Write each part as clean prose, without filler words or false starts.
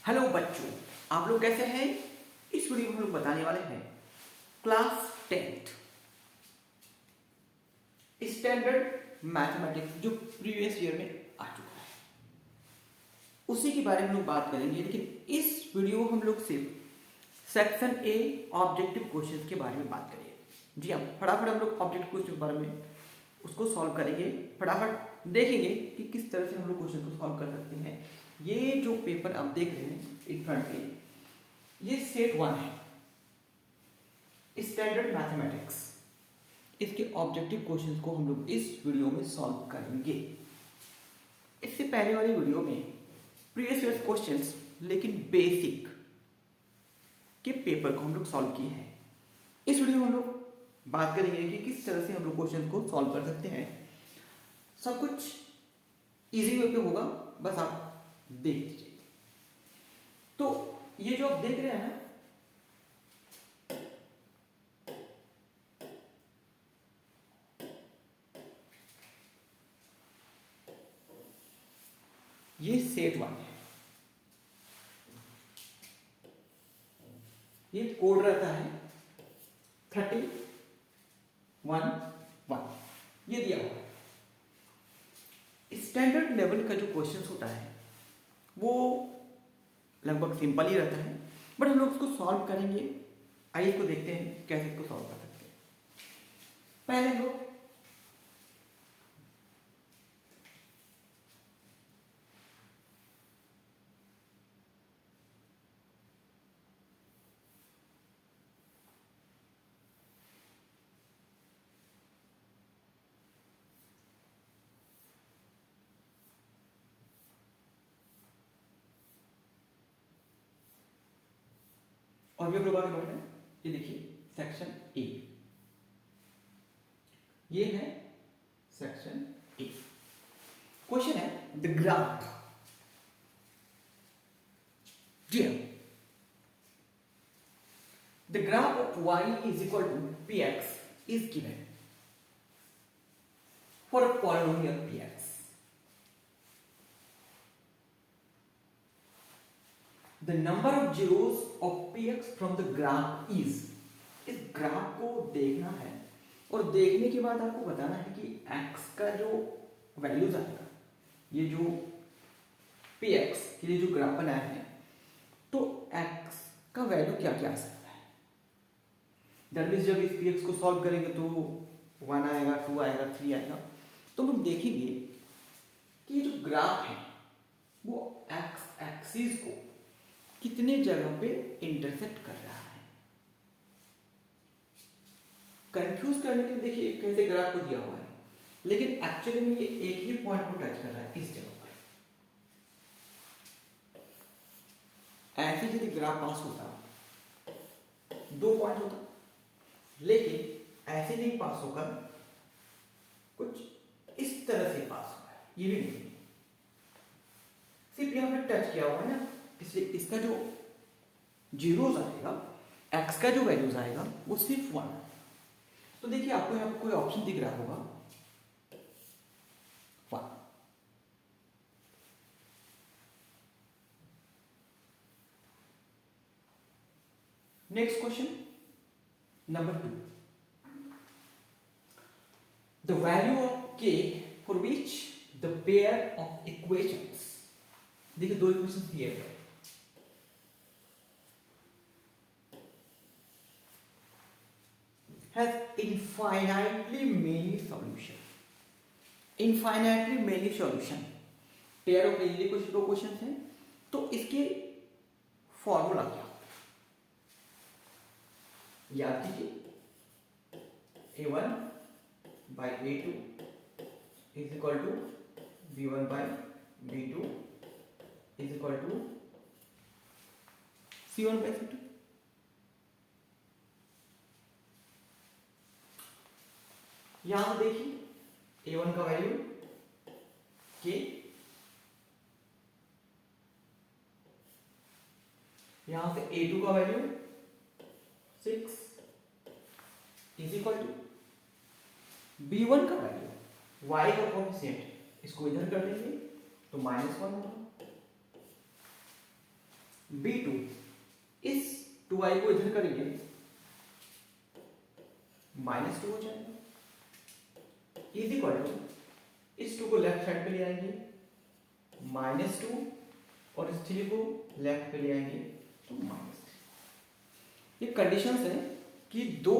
Hello बच्चों, आप लोग कैसे हैं। इस वीडियो में हम लोग बताने वाले हैं क्लास 10th स्टैंडर्ड मैथमेटिक्स जो प्रीवियस ईयर में आ चुका है, उसी के बारे में हम लोग बात करेंगे। लेकिन इस वीडियो में हम लोग सिर्फ सेक्शन ए ऑब्जेक्टिव क्वेश्चंस के बारे में बात करेंगे। जी हाँ, फटाफट हम लोग ऑब्जेक्टिव क्वेश्चन के बारे में उसको सॉल्व करेंगे। फटाफट देखेंगे कि किस तरह से हम लोग क्वेश्चन को सॉल्व कर सकते हैं। ये जो पेपर आप देख रहे हैं इन फ्रंट में, ये सेट 1 है, स्टैंडर्ड मैथमेटिक्स। इसके ऑब्जेक्टिव क्वेश्चंस को हम लोग इस वीडियो में सॉल्व करेंगे। इससे पहले वाली वीडियो में प्रीवियस ईयर क्वेश्चंस लेकिन बेसिक के पेपर को हम लोग सॉल्व किए हैं। इस वीडियो में हम लोग बात करेंगे कि किस तरह से हम लोग क्वेश्चन को सॉल्व कर सकते हैं। सब कुछ इजी वे पे होगा, बस आप देख लीजिए। तो ये जो आप देख रहे हैं ना, ये सेट 1 है। ये कोड रहता है 31 1, ये दिया हुआ है। स्टैंडर्ड लेवल का जो क्वेश्चन होता है वो लगभग सिंपल ही रहता है, बट हम लोग उसको सॉल्व करेंगे। आइए इसको देखते हैं कैसे इसको सॉल्व कर सकते हैं। पहले हम लोग और भी हम लोग आगे बढ़ रहे हैं। ये देखिए सेक्शन ए, ये है सेक्शन ए। क्वेश्चन है द ग्राफ, जी हाँ, the graph of y is equal to px is given for a polynomial px. The number of zeros of px from the graph is, इस graph को देखना है और देखने के बाद आपको बताना है कि x का जो वैल्यूज आएगा, ये जो px के लिए जो ग्राफ बनाया है, तो x का वैल्यू क्या क्या आ सकता है। दैट मीन्स जब इस px को सॉल्व करेंगे तो 1 आएगा, 2 आएगा, 3 आएगा। तो हम देखेंगे कि ये जो ग्राफ है वो x एक्सिस को कितने जगह पे इंटरसेक्ट कर रहा है। कंफ्यूज करने के लिए देखिए कैसे ग्राफ को दिया हुआ है, लेकिन एक्चुअली में ये एक ही पॉइंट को टच कर रहा है, इस जगह पर। ऐसे यदि ग्राफ पास होता 2 पॉइंट होता, लेकिन ऐसे नहीं पास होकर कुछ इस तरह से पास हो रहा है। ये भी नहीं, सिर्फ यहां पर टच किया हुआ है ना, इसलिए इसका जो जीरोस आएगा, एक्स का जो वैल्यूज आएगा वो सिर्फ 1। तो देखिए आपको यहाँ पर कोई ऑप्शन दिख रहा होगा 1। Next question number 2, the value of k for which the pair of equations, देखिए 2 इक्वेशंस दिए गए, has infinitely many solution, infinitely many solution, pair of linear equation 2 question हैं। तो इसके फॉर्मूला क्या, याद कीजिए, a1 by a2 is equal to b1 by b2 is equal to c1 by c2। यहां से देखिए a1 का वैल्यू k, यहां से a2 का value 6 is equal to b1 का वैल्यू y का कोएफिशिएंट, इसको इधर कर देंगे तो -1 होगा, B2, इस 2i को इधर करेंगे -2 हो जाएगा, इज इक्वल टू इस 2 को लेफ्ट साइड पे ले आएंगे -2 और इस 3 को लेफ्ट पे ले आएंगे तो -3। ये कंडीशंस है कि दो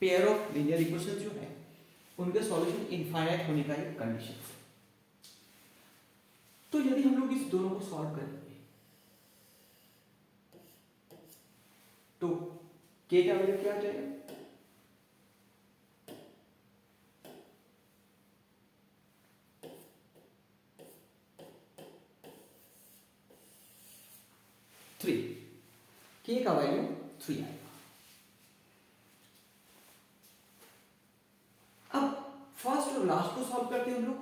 पेयर ऑफ लीनियर इक्वेशन जो है उनके सॉल्यूशन इनफाइनाइट होने का एक कंडीशन है। तो यदि हम लोग इस दोनों को सॉल्व करेंगे तो k का वैल्यू क्या आ जाएगा, k का वैल्यू 3 आएगा। अब फर्स्ट और लास्ट को सॉल्व करते हैं हम लोग,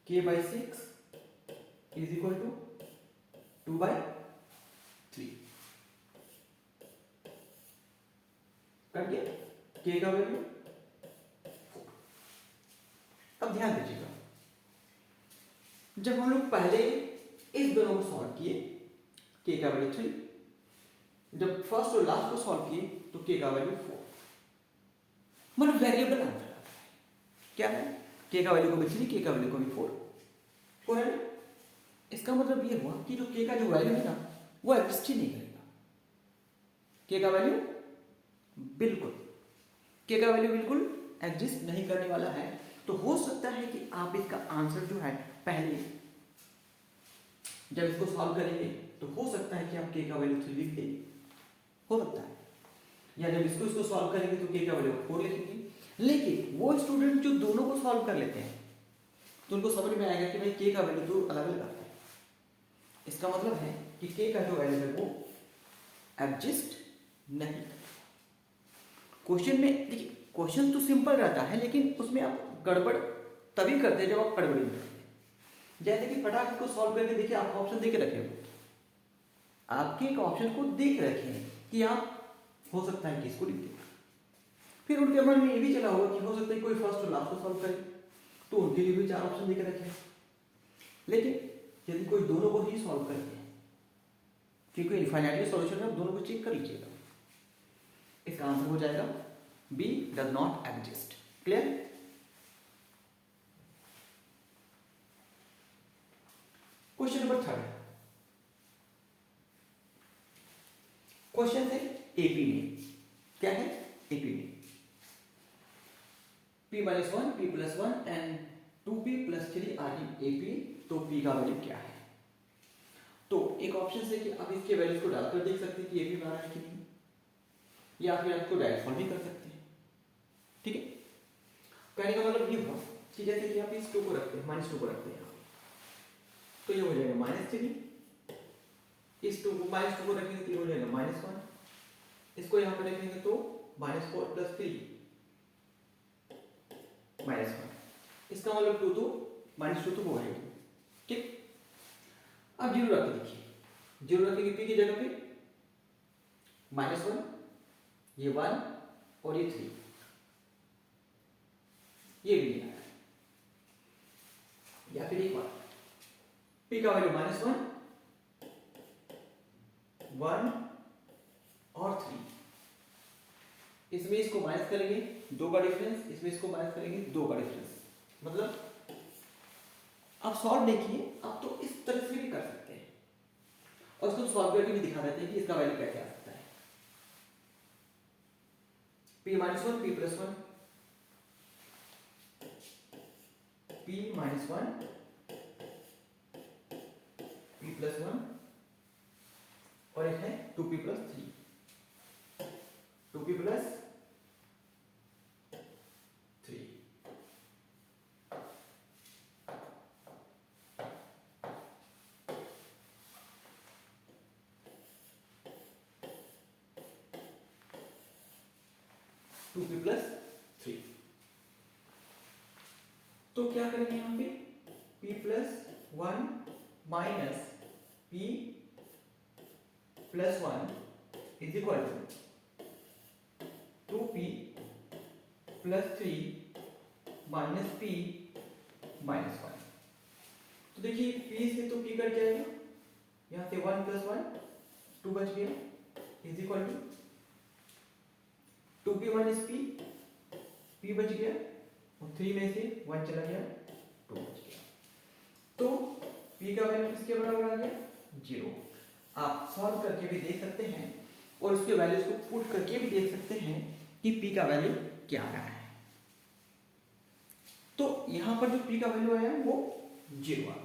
k/6 इज इक्वल टू 2/3 करके k का वैल्यू 4। अब ध्यान दीजिएगा, जब हम लोग पहले इस दोनों को सॉल्व किए k का वैल्यू 3, जब फर्स्ट और लास्ट को सॉल्व किए तो k का वैल्यू 4, मतलब वेरिएबल आंसर आता है। क्या है, k का वैल्यू को भी 3, k का वैल्यू को भी 4 है। इसका मतलब ये हुआ कि जो k का जो वैल्यू है ना वो एग्जिस्ट ही नहीं करेगा। k का वैल्यू बिल्कुल एग्जिस्ट नहीं करने वाला है। तो हो सकता है कि आप इसका आंसर जो है पहले जब इसको सॉल्व करेंगे तो हो सकता है कि आप k का वैल्यू 3 लिख दें, हो सकता है, या जब इसको सॉल्व करेंगे तो k का वैल्यू 4 लिखेंगे। लेकिन वो स्टूडेंट जो दोनों को सॉल्व कर लेते हैं तो उनको समझ में आएगा कि भाई k का वैल्यू तो अलग अलग आता है। इसका मतलब है कि k का जो वैल्यू है वो एग्जिस्ट नहीं करता। क्वेश्चन में देखिए, क्वेश्चन तो सिंपल रहता है लेकिन उसमें आप गड़बड़ तभी करते हैं जब आप गड़बड़ी में करते हैं। जैसे कि फटाफट को सॉल्व करके देखिए, आप ऑप्शन देख रखे हो, आपके एक ऑप्शन को देख रखे हैं कि आप हो सकता है कि इसको लिख दें, फिर उनके मन में ये भी चला होगा कि हो सकता है कोई फर्स्ट और लास्ट को सॉल्व करे, तो उनके लिए भी 4 ऑप्शन देकर रखे हैं। लेकिन यदि कोई दोनों को ही सॉल्व करते हैं, क्योंकि इनफाइनाइटली सॉल्यूशन है, आप दोनों को चेक कर लीजिएगा, इसका आंसर हो जाएगा B does not exist. Clear? Question number 3, question है एपी में। क्या है एपी में? p-1 p+1 and 2p+3 are in AP, तो p का वैल्यू क्या है? तो एक ऑप्शन है कि आप इसके वैल्यूज को डालकर देख सकते हैं कि एपी में आ रहा है कि नहीं, या फिर आपको डायरेक्ट सॉल्व भी कर सकते हैं। ठीक है, कहने का मतलब ये हुआ कि जैसे कि आप इस 2 को रखते हैं, -2 को रखते हैं, तो ये हो जाएगा -3, इस 2 को -2 को रखेंगे तो ये हो जाएगा -1, इसको यहाँ पे रखेंगे तो -4 + 3 -1, इसका मतलब 2 तो -2 तो होगा ही। ठीक, अब 0 रख देखिए, 0 रखेंगे p की जगह पे -1, ये 1 और ये 3, ये भी नहीं आया। या फिर एक बार p का वैल्यू -1, 1 और 3, इसमें इसको माइनस करेंगे 2 का डिफरेंस, इसमें इसको माइनस करेंगे 2 का डिफरेंस, मतलब आप सॉल्व नहीं किए, आप तो इस तरह से भी कर सकते हैं और इसको सॉल्व करके भी दिखा देते हैं कि इसका वैल्यू कैसे आ सकता है। p-1 p+1 p-1 p+1 और एक है 2p+3, 2p+3, 2p+3। तो क्या करेंगे यहाँ पे p+1 minus p+1 is equal to 2p+3 minus p-1। तो देखिए पी से तो पी कट जाएगा, यहाँ से 1 + 1 2 बच गया is equal to 2p1 is p बच गया और 3 में से 1 चला गया 2 बच गया। तो p का वैल्यू किसके बराबर आ गया 0। आप सॉल्व करके भी देख सकते हैं और उसके वैल्यूज को पुट करके भी देख सकते हैं कि p का वैल्यू क्या आ रहा है। तो यहां पर जो p का वैल्यू आया वो 0 आ गया।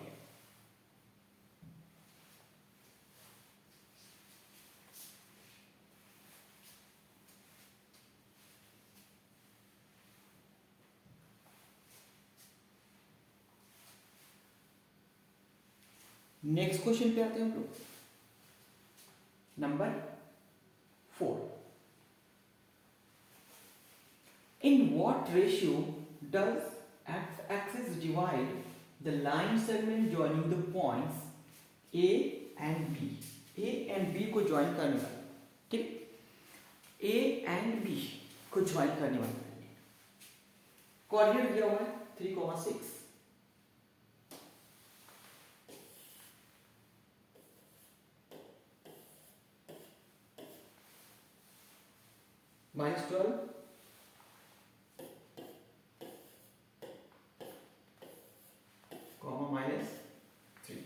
नेक्स्ट क्वेश्चन पे आते हैं हम लोग, number 4। In what ratio does x-axis divide the line segment joining the points A and B? A and B को ज्वाइन करने वाला, ठीक, A and B को ज्वाइन करने वाला कोऑर्डिनेट दिया हुआ है 3,6 -12 -3।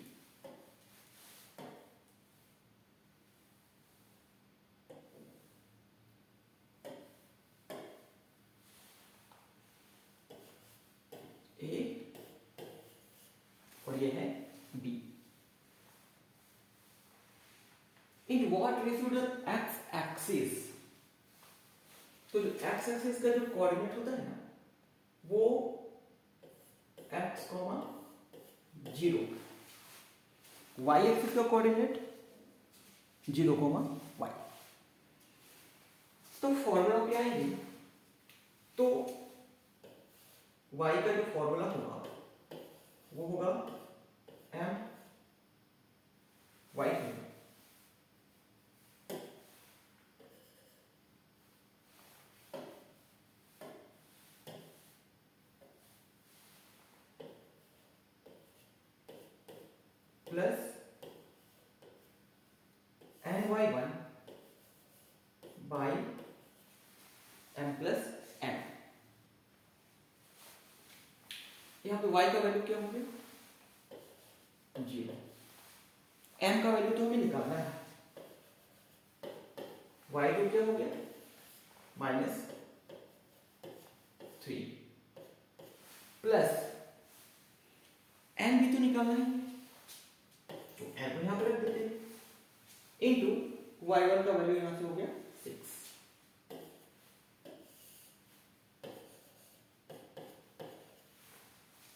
ए और ये है B. In what ratio does X axis, तो जो एक्स एक्सिस का जो कोऑर्डिनेट होता है ना वो x, 0, y एक्सिस का कोऑर्डिनेट 0, y। तो फॉर्मूला क्या है, तो y का जो फॉर्मूला होगा वो होगा m y plus ny1 by m plus n। यहाँ पे y का वैल्यू क्या हो गया 0, m का वैल्यू तो हमें निकालना है, y को क्या हो गया -3 प्लस n भी तो निकालना है तो n को यहां पर रख देते हैं इनटू y1 का वैल्यू यहां से हो गया 6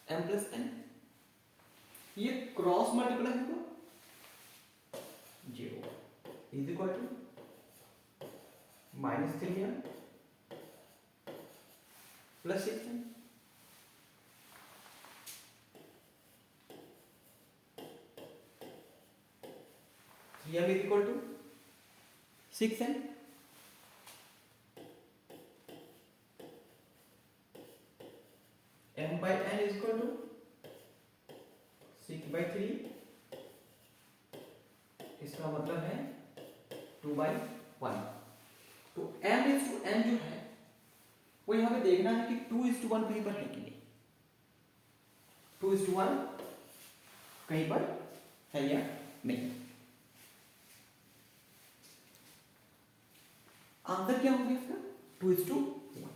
m प्लस n, ये क्रॉस मल्टीप्लाई होगा 0 is equal to -3m plus 6m। m is equal to 6m, m by n is equal to 6/3, इसका मतलब है 2/1। तो m/n जो है वो यहां पे देखना है कि 2:1 कहीं पर है कि नहीं, 2:1 कहीं पर है या नहीं। आंसर क्या हो गया इसका 2:1।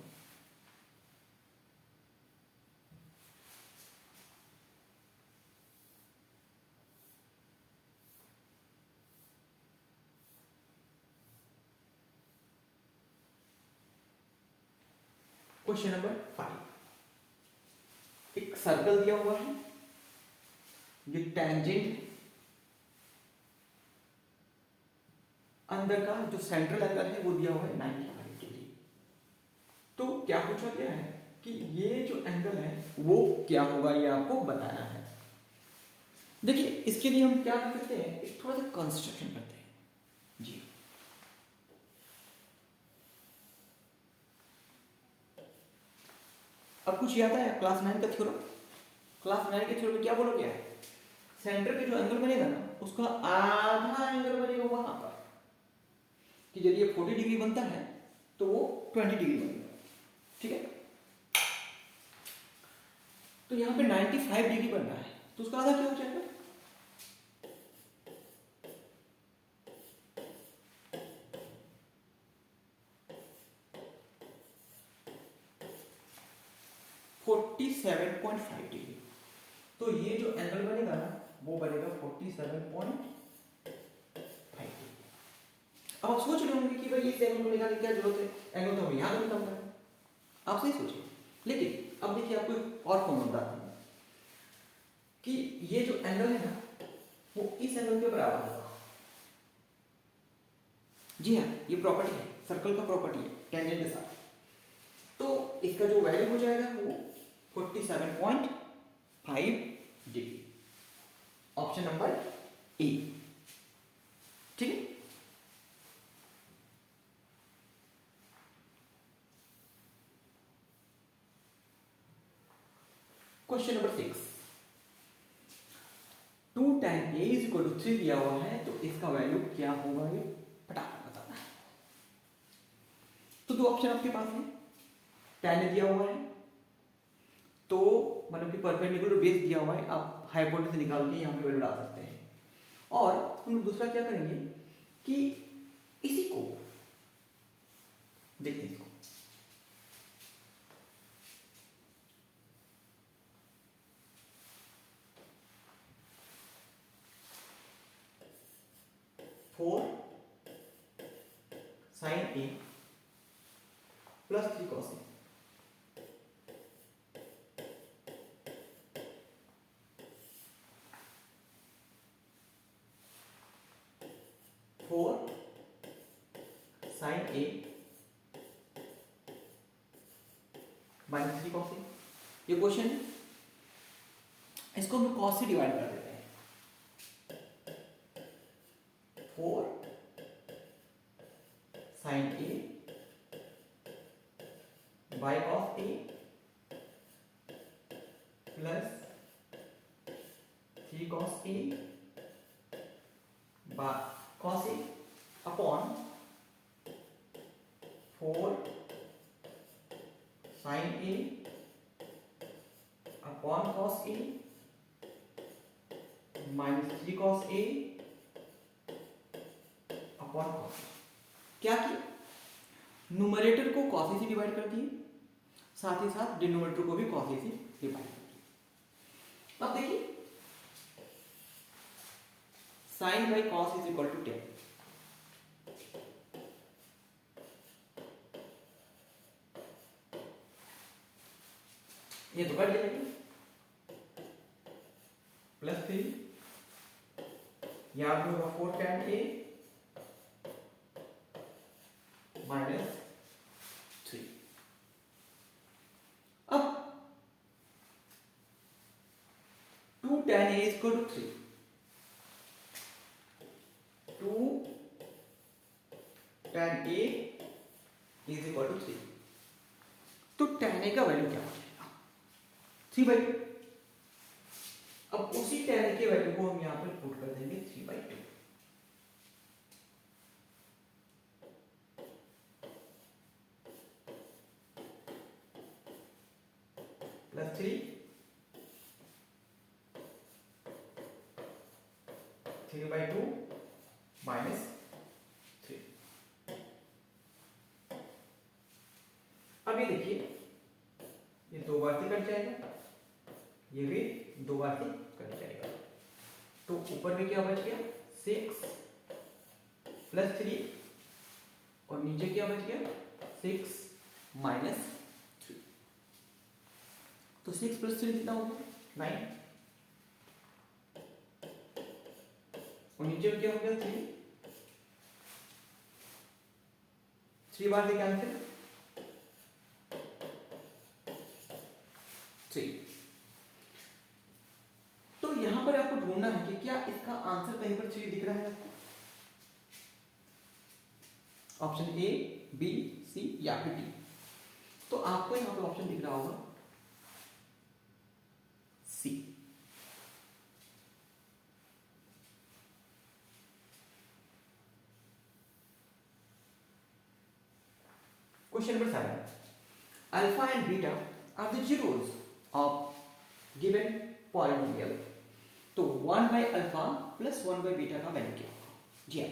क्वेश्चन नंबर 5, एक सर्कल दिया हुआ है, ये टेंजेंट अंदर का जो सेंट्रल एंगल है वो दिया हुआ है 95 डिग्री। तो क्या पूछा गया है कि ये जो एंगल है वो क्या होगा, ये आपको बताना है। देखिए इसके लिए हम क्या कर सकते हैं, एक थोड़ा सा कंस्ट्रक्शन करते हैं जी। अब कुछ याद है क्लास 9 का थ्योरम, क्लास 9 के थ्योरम में क्या बोला गया है सेंटर पे जो एंगल बनेगा ना उसका आधा एंगल बनेगा वहां पर, कि यदि ये 40 डिग्री बनता है तो वो 20 डिग्री बनेगा, ठीक है। तो यहाँ पे 95 डिग्री बन रहा है तो उसका आधा क्या हो जाएगा, 47.5 डिग्री। तो ये जो एंगल बनेगा ना वो बनेगा 47.5 डिग्री। अब आप सोच रहे होंगे कि भाई इस एंगल को निकालने की क्या जरूरत है, एंगल तो हम यहाँ पे निकालना है, आप सही सोचिए। लेकिन अब देखिए आपको एक और फॉर्मूला बताता हूँ कि ये जो एंगल है ना वो इस एंगल के बराबर होगा। जी हाँ, ये प्रॉपर्टी है, सर्कल का प्रॉपर्टी है टेंजेंट के साथ। तो इसका जो वैल्यू हो जाएगा वो 47.5 डिग्री, ऑप्शन नंबर ए, ठीक है। Question number 6, 2 tan a is equal to 3 दिया हुआ है तो इसका वैल्यू क्या होगा ये फटाफट बताना है। तो दो ऑप्शन आपके पास है, tan दिया हुआ है तो मतलब कि परपेंडिकुलर बेस दिया हुआ है, आप हाइपोटेनस निकाल के यहाँ पे वैल्यू डाल सकते हैं। और हम दूसरा क्या करेंगे कि इसी को देखते हैं, इसको फोर साइन ए प्लस 3 कॉस ए, फोर साइन ए माइनस 3 कॉस ए। ये क्वेश्चन है, इसको हम कॉस से डिवाइड कर देते हैं। 4 sine A by cos A plus 3 cos A cos A upon 4 sine A upon cos A minus 3 cos A upon cos. क्या किया, न्यूमरेटर को कॉस ए से डिवाइड कर दिए, साथ ही साथ डिनोमिनेटर को भी कॉस ए से डिवाइड कर दिए। अब देखिए sine by cos is equal to 10, ये तो कर लेंगे, प्लस 3 यहां पे होगा 4 tan a माइनस 3। अब 2 tan a is equal to 3, 2 tan a is equal to 3, तो tan a का वैल्यू क्या हो जाएगा 3/2। अब उसी tan a के वैल्यू को हम यहां पर पुट कर देंगे 3/2 प्लस 3 3/2 माइनस 3। अब ये देखिए ये 2 बार से कट जाएगा, ये भी 2 बार से कट जाएगा, तो ऊपर में क्या बच गया 6 प्लस 3 और नीचे क्या बच गया 6 माइनस 3। तो 6 प्लस 3 कितना हो गया 9 और नीचे क्या हो गया 3 बार से कैंसिल 3। तो यहां पर आपको ढूंढना है कि क्या इसका आंसर कहीं पर 3 दिख रहा है आपको, ऑप्शन ए बी सी या फिर डी। तो आपको यहां पर ऑप्शन दिख रहा होगा C. Question number 7, alpha and beta are the zeros of given polynomial. तो 1 by alpha plus 1 by beta का वैल्यू क्या होगा? जी हाँ,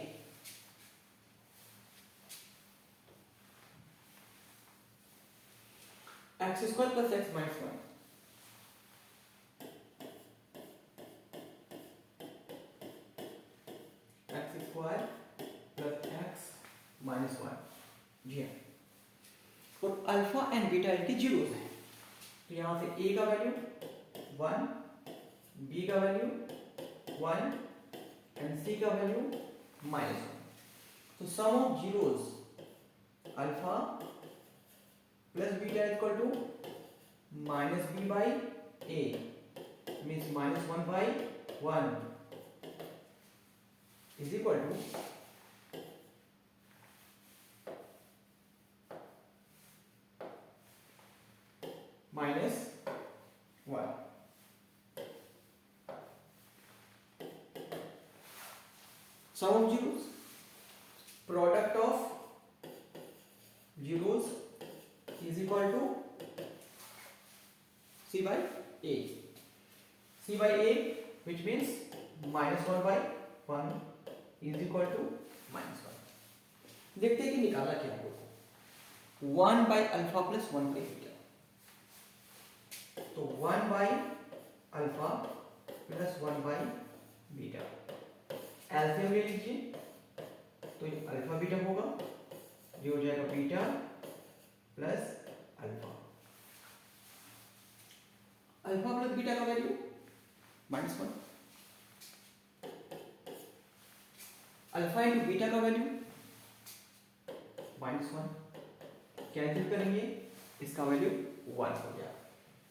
x square plus x minus 1, x square plus x minus 1। जी हाँ, और अल्फा एंड बीटा इनके जीरोस हैं, तो यहां से ए का वैल्यू 1, बी का वैल्यू 1 एंड सी का वैल्यू -1। तो सम of zeros alpha plus beta equal to minus B by A, means -1 by 1 is equal to -1। Sum of zeros, product of zeros is equal to c by a, c by a which means -1 by 1 is equal to -1। देखते हैं कि निकाला क्या है। 1 by alpha plus 1 by beta, तो 1 by alpha plus 1 by beta, LCM ले लीजिए तो ये अल्फा बीटा होगा, ये हो जाएगा beta plus alpha. Alpha plus beta का वैल्यू -1, अल्फा इंटू बीटा का वैल्यू -1, कैंसिल करेंगे इसका वैल्यू 1 हो गया।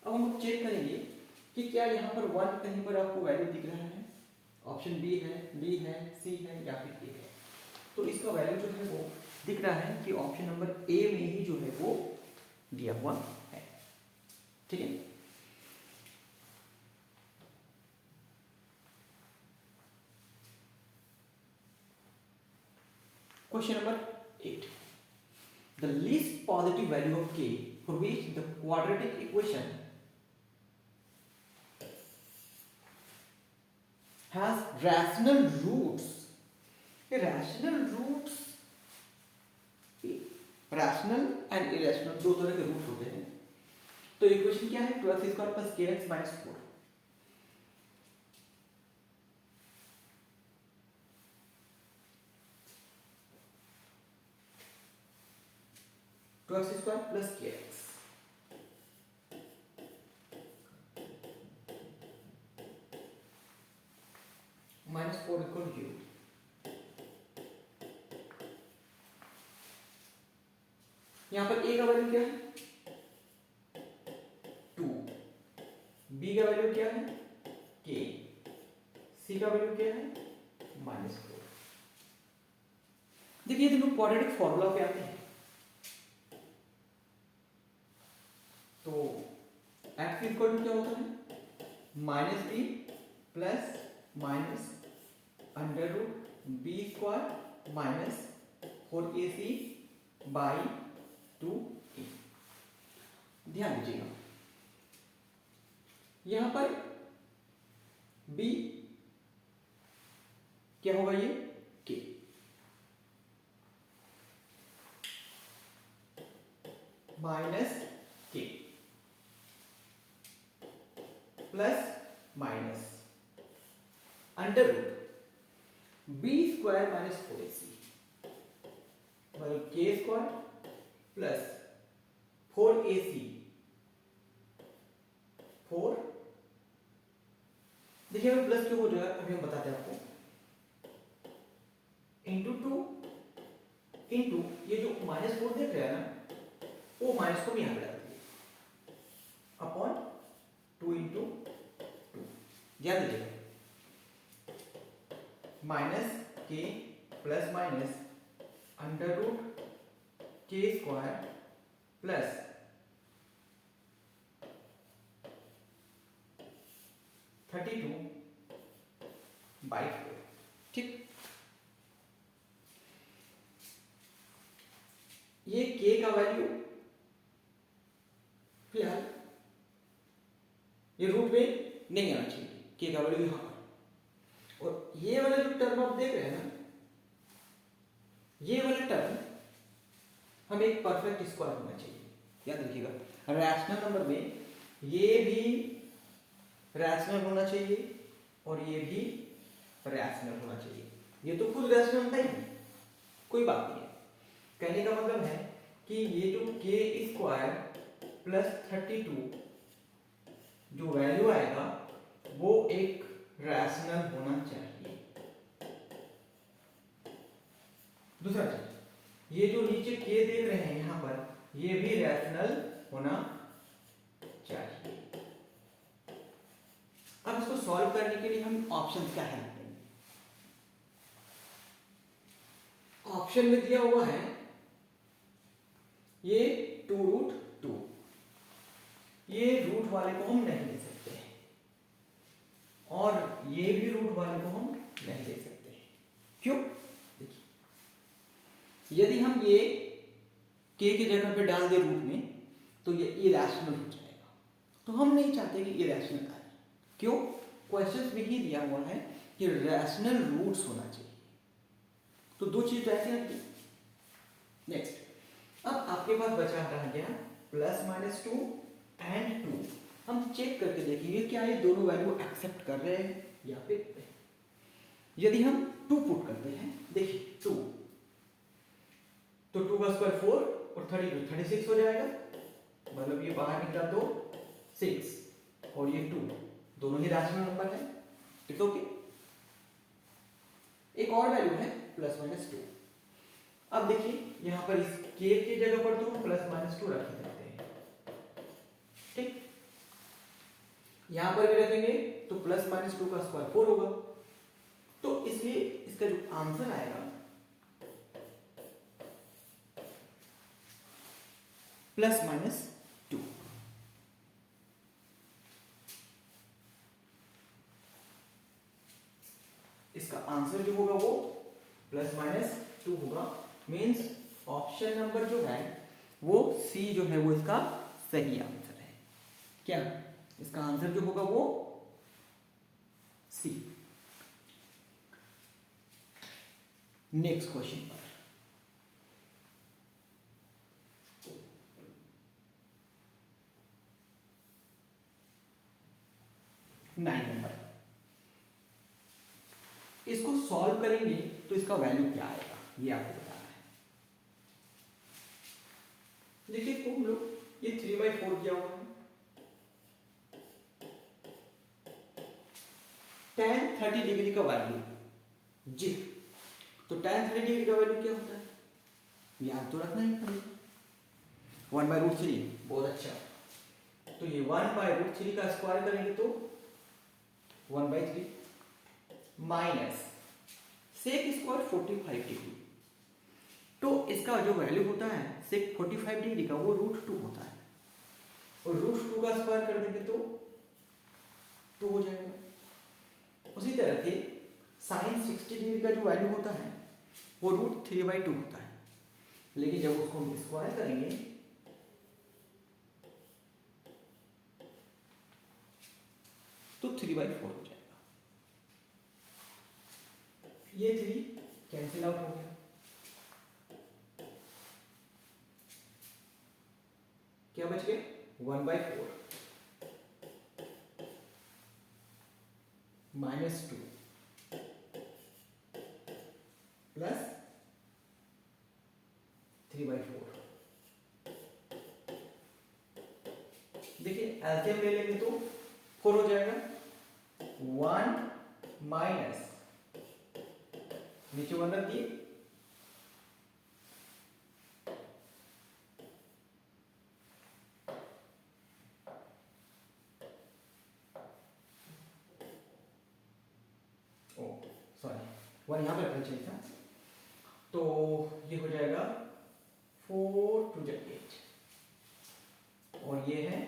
अब हम चेक करेंगे कि क्या यहाँ पर 1 कहीं पर आपको वैल्यू दिख रहा है, ऑप्शन बी है, डी है, सी है या फिर ए है। तो इसका वैल्यू जो है वो दिख रहा है कि ऑप्शन नंबर ए में ही जो है वो दिया हुआ है। ठीक है, question number 8, the least positive value of k for which the quadratic equation has rational roots। rational roots, rational and irrational दो तरह के रूट्स होते हैं। तो इक्वेशन क्या है? 2x square plus kx minus 4। x square plus kx -4 equal 0। यहां पर a का वैल्यू क्या है? 2, b का वैल्यू क्या है? k, c का वैल्यू क्या है? -4। देखिए दोनों क्वाड्रेटिक फॉर्मूला पे आते हैं, तो x इक्वल टू क्या होता है? -b plus minus under root B square minus 4ac by 2a। ध्यान दीजिएगा यहां पर b क्या होगा? ये k minus k plus minus under root B square minus 4ac by k square plus 4ac 4। देखिए अगर प्लस क्यों हो जाएगा अभी हम बताते हैं आपको, इंटू 2 इंटू ये जो -4 देख रहे हैं ना, वो माइनस को यहां पे डाल दीजिए अपॉन 2 इंटू 2। ध्यान दीजिएगा माइनस के प्लस माइनस अंडर रूट के स्क्वायर प्लस 32 बाई 4। ठीक, ये k का वैल्यू फिलहाल ये रूट में नहीं आना चाहिए, k का वैल्यू यहां पर। और ये वाला जो टर्म आप देख रहे हैं ना, ये वाला टर्म हमें एक परफेक्ट स्क्वायर होना चाहिए। याद रखिएगा, रैशनल नंबर में ये भी रैशनल होना चाहिए और ये भी रैशनल होना चाहिए। ये तो खुद रैशनल होता ही नहीं, कोई बात नहीं है। कहने का मतलब है कि ये जो k स्क्वायर प्लस 32 जो वैल्यू आएगा वो एक रैशनल होना चाहिए। दूसरा चीज, ये जो नीचे k देख रहे हैं यहां पर, ये भी रैशनल होना चाहिए। अब इसको सॉल्व करने के लिए हम ऑप्शन क्या है, ऑप्शन में दिया हुआ है ये 2√2, ये रूट वाले को हम नहीं ले सकते और ये भी रूट वाले को हम नहीं ले सकते। क्यों? देखिए, यदि हम ये k की जगह पे डाल दे रूट में तो ये इरैशनल हो जाएगा, तो हम नहीं चाहते कि इरैशनल आए। क्यों? क्वेश्चन में ही दिया हुआ है कि रैशनल रूट्स होना चाहिए, तो दो चीज ऐसे हैं। नेक्स्ट, अब आपके पास बचा रह गया +-2 एंड 2। हम चेक करके देखेंगे क्या ये दोनों वैल्यू एक्सेप्ट कर रहे हैं या फिर नहीं। यदि हम 2 पुट करते हैं, देखिए 2 तो 2 का स्क्वायर 4 और 36 हो जाएगा, मतलब ये बाहर निकला तो 6 और ये 2 दोनों ही रैशनल नंबर है। It's okay. एक और वैल्यू है +-2। अब देखिए यहां पर इस k की जगह पर तो हम +-2 रख सकते हैं, ठीक। यहां पर भी रखेंगे तो +-2 का स्क्वायर 4 होगा, तो इसलिए इसका जो आंसर आएगा +-2। इसका आंसर जो होगा वो +-2 होगा। मींस ऑप्शन नंबर जो है वो सी जो है वो इसका सही आंसर है। क्या इसका आंसर जो होगा वो सी। नेक्स्ट क्वेश्चन पर 9 नंबर, इसको सॉल्व करेंगे तो इसका वैल्यू क्या आएगा ये आपको बताना है। देखिए को हम लोग ये 3/4 किया हुआ है, tan 30 डिग्री का वैल्यू जी, तो tan 30 डिग्री का वैल्यू क्या होता है याद तो रखना ही पड़ेगा, 1/√3। बहुत अच्छा, तो ये 1/√3 का स्क्वायर करेंगे तो 1/3 माइनस सेक स्क्वायर 45 डिग्री, तो इसका जो वैल्यू होता है सेक 45 डिग्री का वो √2 होता है, और √2 का स्क्वायर कर देंगे तो 2 हो जाएगा। उसी तरह से साइन 60 डिग्री का जो वैल्यू होता है वो √3/2 होता है, लेकिन जब उसको हम स्क्वायर करेंगे तो 3/4 हो जाएगा। ये 3 कैंसिल आउट हो गया, क्या बच गया 1/4 -2 प्लस 3/4। देखिए एलसीएम ले लेंगे तो 4 हो जाएगा, 1 माइनस नीचे 1 रख दिए, सॉरी 1 यहां पर रखना चाहिए था, तो ये हो जाएगा 4 × 8 और ये है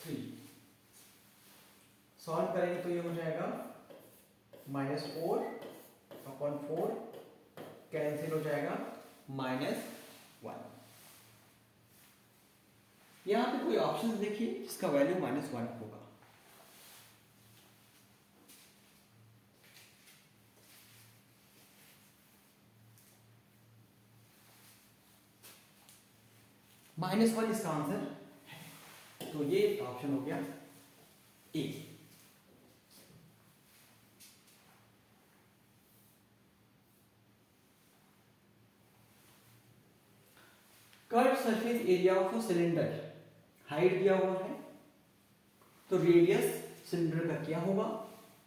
3। सॉल्व करेंगे तो ये हो जाएगा -4/4 कैंसिल हो जाएगा 1। यहां पे कोई ऑप्शन देखिए जिसका वैल्यू -1 होगा। -1 इसका आंसर है, तो ये ऑप्शन हो गया A. Curve surface area of a cylinder, height दिया हुआ है, तो रेडियस सिलेंडर का क्या होगा,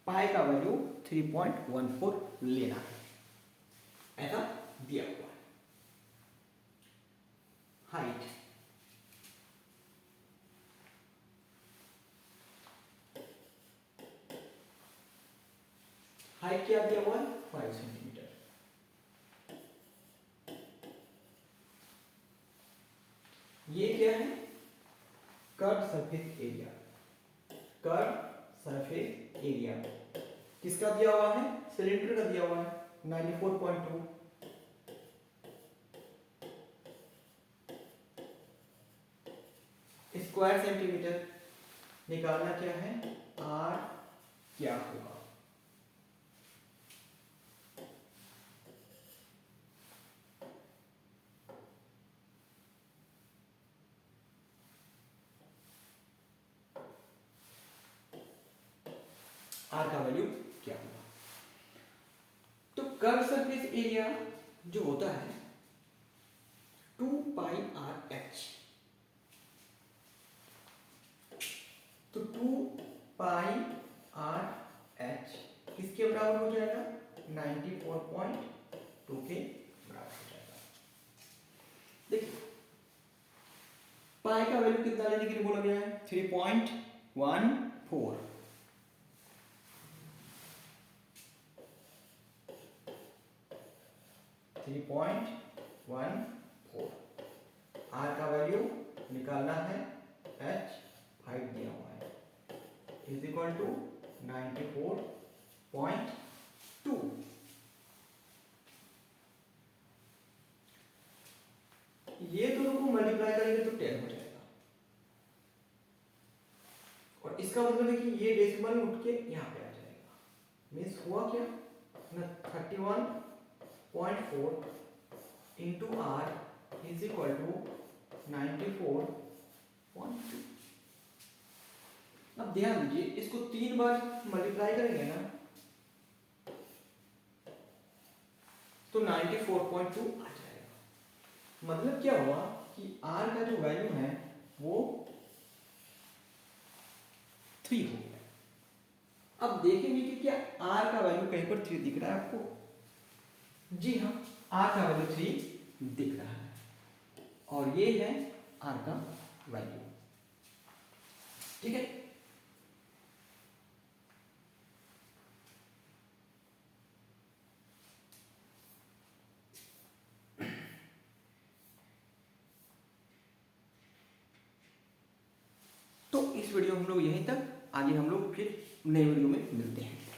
पाई का वैल्यू 3.14 लेना है, ऐसा दिया हुआ है। हाइट क्या दिया हुआ है, 5 सेंटीमीटर। ये क्या है, curve surface area, curve surface area किसका दिया हुआ है, सिलेंडर का दिया हुआ है 94.2। स्क्वायर सेंटीमीटर निकालना क्या है, आर क्या होगा, आर का वैल्यू क्या होगा। तो कर्व सरफेस एरिया जो होता है 2πr/h, तो 2πr/h किसके बराबर हो जाएगा, 94.2 के बराबर हो जाएगा। देखिए पाई का वैल्यू कितना लेने के लिए बोला गया है, 3.14। आर का वैल्यू निकालना है, h 5 दिया हुआ है, इज इक्वल टू 94.2। ये दोनों को मल्टीप्लाई करेंगे तो 10 हो जाएगा, और इसका मतलब है कि ये डेसिमल उठ के यहां पे आ जाएगा। मीन्स हुआ क्या, 31.4 into R is equal to 94.2। अब ध्यान दीजिए, इसको 3 बार मल्टीप्लाई करेंगे ना तो 94.2 आ जाएगा। मतलब क्या हुआ कि आर का जो वैल्यू है वो 3 हो गया। अब देखेंगे कि क्या आर का वैल्यू कहीं पर 3 दिख रहा है आपको, जी हाँ, आर का वैल्यू 3 दिख रहा है, और ये है आर का वैल्यू, ठीक है। तो इस वीडियो हम लोग यहीं तक, आगे हम लोग फिर नए वीडियो में मिलते हैं।